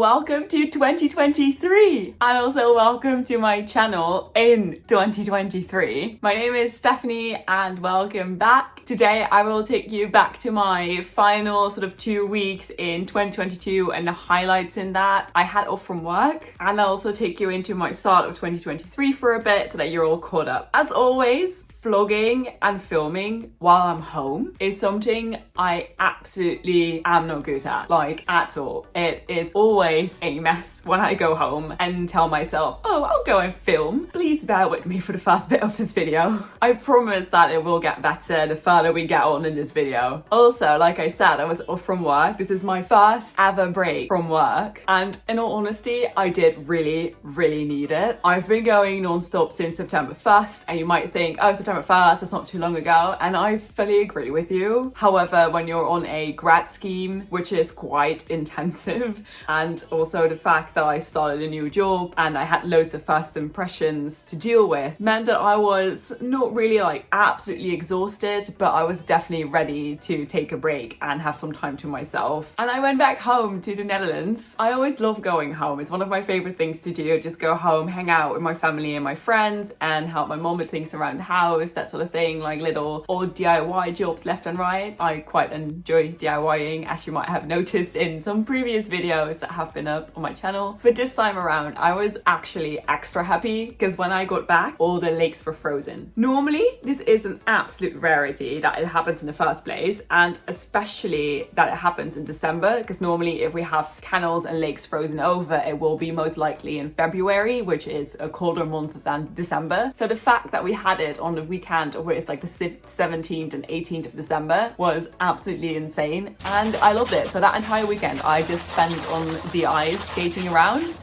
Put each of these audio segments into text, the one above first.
welcome to 2023 and also welcome to my channel in 2023. My name is Stephanie and welcome back. Today I will take you back to my final sort of 2 weeks in 2022 and the highlights in that. I had off from work, and I'll also take you into my start of 2023 for a bit so that you're all caught up. As always, vlogging and filming while I'm home is something I absolutely am not good at, like at all. It is always a mess when I go home and tell myself, oh, I'll go and film. Please bear with me for the first bit of this video. I promise that it will get better the further we get on in this video. Also, like I said, I was off from work. This is my first ever break from work, and in all honesty, I did really need it. I've been going non-stop since September 1st, and you might think, oh, September 1st, that's not too long ago, and I fully agree with you. However, when you're on a grad scheme, which is quite intensive, and also the fact that I started a new job and I had loads of first impressions to deal with, meant that I was not really like absolutely exhausted, but I was definitely ready to take a break and have some time to myself. And I went back home to the Netherlands. I always love going home. It's one of my favorite things to do, just go home, hang out with my family and my friends, and help my mom with things around the house, that sort of thing, like little odd DIY jobs left and right. I quite enjoy DIYing, as you might have noticed in some previous videos that have been up on my channel. But this time around, I was actually extra happy because when I got back, all the lakes were frozen. Normally, this is an absolute rarity that it happens in the first place, and especially that it happens in December, because normally if we have canals and lakes frozen over, it will be most likely in February, which is a colder month than December. So the fact that we had it on the weekend where it's like the 17th and 18th of December was absolutely insane, and I loved it. So that entire weekend I just spent on the ice skating around.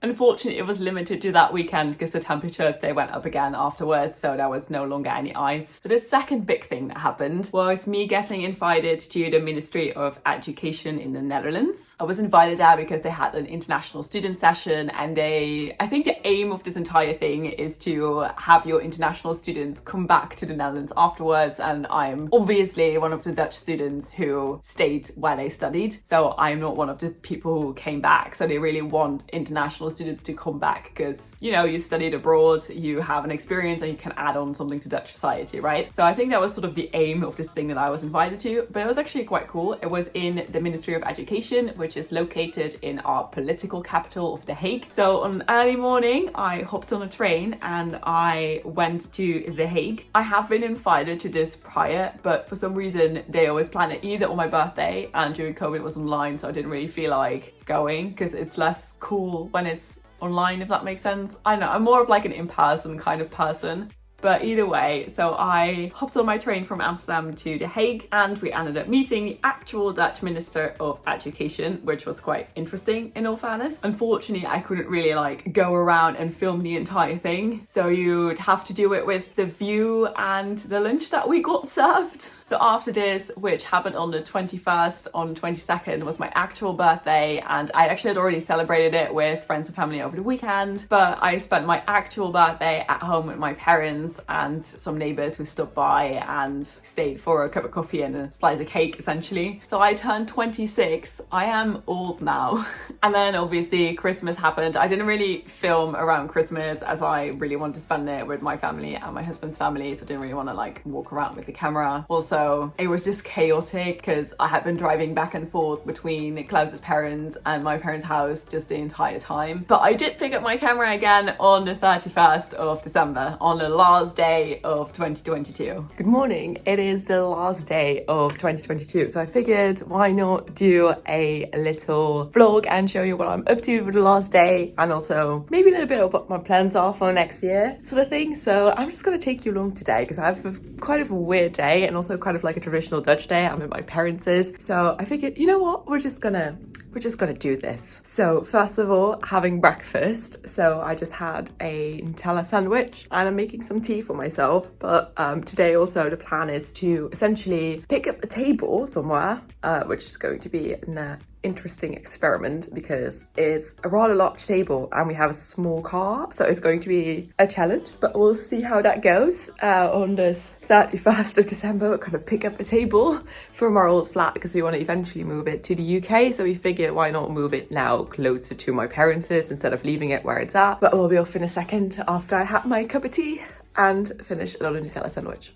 Unfortunately, it was limited to that weekend because the temperatures, they went up again afterwards, so there was no longer any ice. So the second big thing that happened was me getting invited to the Ministry of Education in the Netherlands. I was invited there because they had an international student session, and I think the aim of this entire thing is to have your international students come back to the Netherlands afterwards, and I'm obviously one of the Dutch students who stayed where they studied, so I'm not one of the people who came back. So they really want international students to come back because, you know, you studied abroad, you have an experience, and you can add on something to Dutch society, right? So I think that was sort of the aim of this thing that I was invited to, but it was actually quite cool. It was in the Ministry of Education, which is located in our political capital of The Hague. So on an early morning, I hopped on a train and I went to The Hague. I have been invited to this prior, but for some reason they always plan it either on my birthday, and during COVID it was online, so I didn't really feel like going because it's less cool when it's online, if that makes sense. I know, I'm more of like an in-person kind of person. But either way, so I hopped on my train from Amsterdam to The Hague, and we ended up meeting the actual Dutch Minister of Education, which was quite interesting in all fairness. Unfortunately, I couldn't really like go around and film the entire thing, so you'd have to do it with the view and the lunch that we got served. So after this, which happened on the 21st, on 22nd was my actual birthday, and I actually had already celebrated it with friends and family over the weekend, but I spent my actual birthday at home with my parents and some neighbours who stopped by and stayed for a cup of coffee and a slice of cake, essentially. So I turned 26. I am old now. And then obviously Christmas happened. I didn't really film around Christmas as I really wanted to spend it with my family and my husband's family, so I didn't really want to like walk around with the camera. Also, it was just chaotic because I had been driving back and forth between Klaus's parents and my parents' house just the entire time. But I did pick up my camera again on the 31st of December, on the last day of 2022. Good morning. It is the last day of 2022, so I figured why not do a little vlog and show you what I'm up to for the last day, and also maybe a little bit of what my plans are for next year, sort of thing. So I'm just going to take you along today because I have quite a weird day and also kind of like a traditional Dutch day. I'm at my parents', so I figured, you know what, we're just gonna we're just gonna do this. So first of all, having breakfast. So I just had a Nutella sandwich and I'm making some tea for myself. But today also the plan is to essentially pick up a table somewhere, which is going to be an interesting experiment because it's a rather large table and we have a small car, so it's going to be a challenge, but we'll see how that goes. On this 31st of December, we're going to pick up a table from our old flat because we want to eventually move it to the UK, so we figured why not move it now closer to my parents' instead of leaving it where it's at. But we'll be off in a second after I have my cup of tea and finish another Nutella sandwich.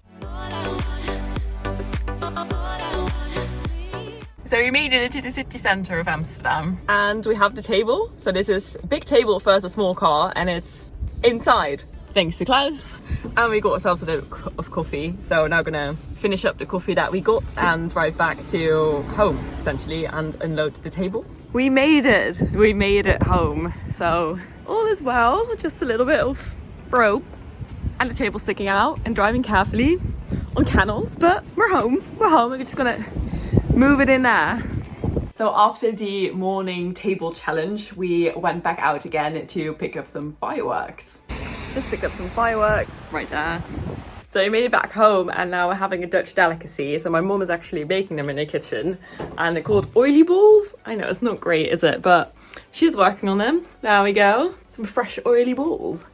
So we made it into the city centre of Amsterdam and we have the table. So this is a big table versus a small car and it's inside, thanks to Klaus. And we got ourselves a little of coffee. So now gonna finish up the coffee that we got and drive back to home essentially and unload the table. We made it home. So all is well, just a little bit of rope and the table sticking out and driving carefully on canals, but we're home. We're just gonna move it in there. So after the morning table challenge, we went back out again to pick up some fireworks. Just picked up some fireworks right there. So we made it back home and now we're having a Dutch delicacy. So my mum is actually baking them in the kitchen and they're called oily balls. I know it's not great, is it? But she's working on them. There we go. Some fresh oily balls.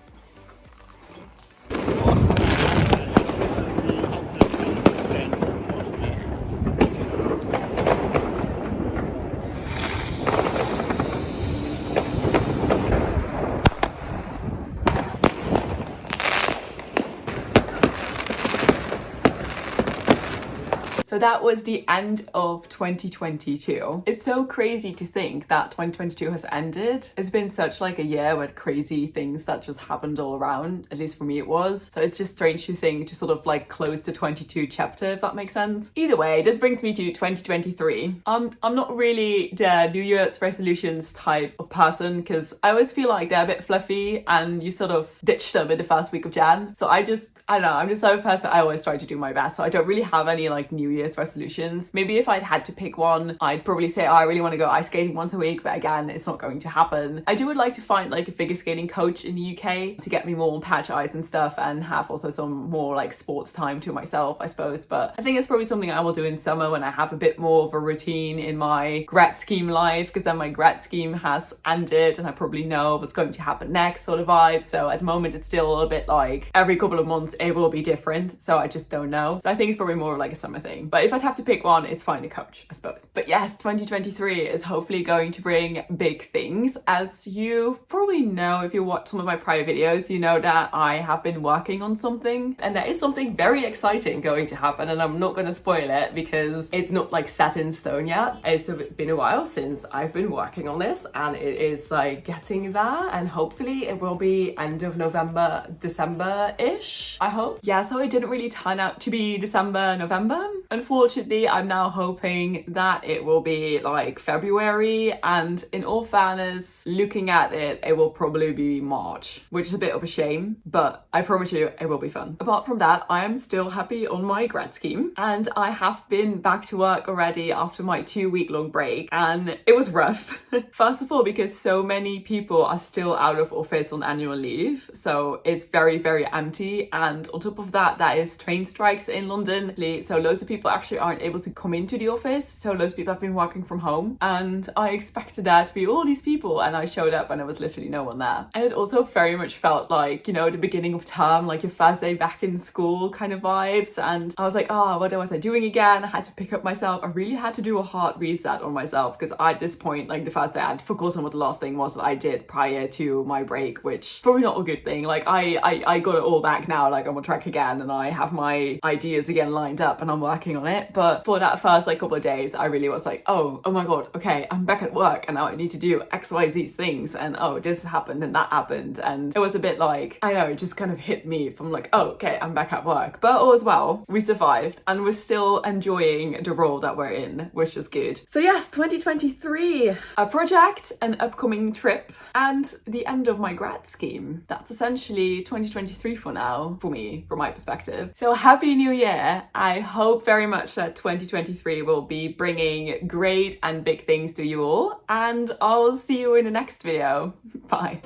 So that was the end of 2022. It's so crazy to think that 2022 has ended. It's been such like a year with crazy things that just happened all around, at least for me it was. So it's just strange to think to sort of like close the 22 chapter, if that makes sense. Either way, this brings me to 2023. I'm not really the New Year's resolutions type of person because I always feel like they're a bit fluffy and you sort of ditch them in the first week of Jan. So I don't know, I'm just the type of person, I always try to do my best. So I don't really have any like New Year's resolutions. Maybe if I'd had to pick one, I'd probably say, oh, I really want to go ice skating once a week, but again, it's not going to happen. I would like to find like a figure skating coach in the UK to get me more on patch ice and stuff and have also some more like sports time to myself, I suppose. But I think it's probably something I will do in summer when I have a bit more of a routine in my grad scheme life, because then my grad scheme has ended and I probably know what's going to happen next sort of vibe. So at the moment, it's still a bit like every couple of months it will be different. So I just don't know. So I think it's probably more like a summer thing. But if I'd have to pick one, it's find a coach, I suppose. But yes, 2023 is hopefully going to bring big things. As you probably know, if you watch some of my prior videos, you know that I have been working on something and there is something very exciting going to happen, and I'm not going to spoil it because it's not like set in stone yet. It's been a while since I've been working on this and it is like getting there, and hopefully it will be end of November, December-ish, I hope. Yeah, so it didn't really turn out to be December, November. Unfortunately, I'm now hoping that it will be like February, and in all fairness, looking at it, it will probably be March, which is a bit of a shame, but I promise you it will be fun. Apart from that, I am still happy on my grad scheme and I have been back to work already after my 2-week-long break, and it was rough. First of all, because so many people are still out of office on annual leave, so it's very, very empty, and on top of that, there is train strikes in London, so loads of people actually aren't able to come into the office, so loads of people have been working from home, and I expected there to be all these people, and I showed up and there was literally no one there. And it also very much felt like, you know, the beginning of term, like your first day back in school kind of vibes, and I was like, oh, what was I doing again? I had to pick up myself. I really had to do a hard reset on myself, because at this point, like the first day, I'd forgotten what the last thing was that I did prior to my break, which probably not a good thing. Like I got it all back now, like I'm on track again and I have my ideas again lined up and I'm working on it. But for that first like couple of days, I really was like, oh my god, okay, I'm back at work and now I need to do XYZ things, and oh, this happened and that happened, and it was a bit like, I know, it just kind of hit me from like, oh, okay, I'm back at work. But all as well, we survived and we're still enjoying the role that we're in, which is good. So yes, 2023, a project, an upcoming trip, and the end of my grad scheme. That's essentially 2023 for now, for me, from my perspective. So happy new year. I hope very much that 2023 will be bringing great and big things to you all, and I'll see you in the next video. Bye.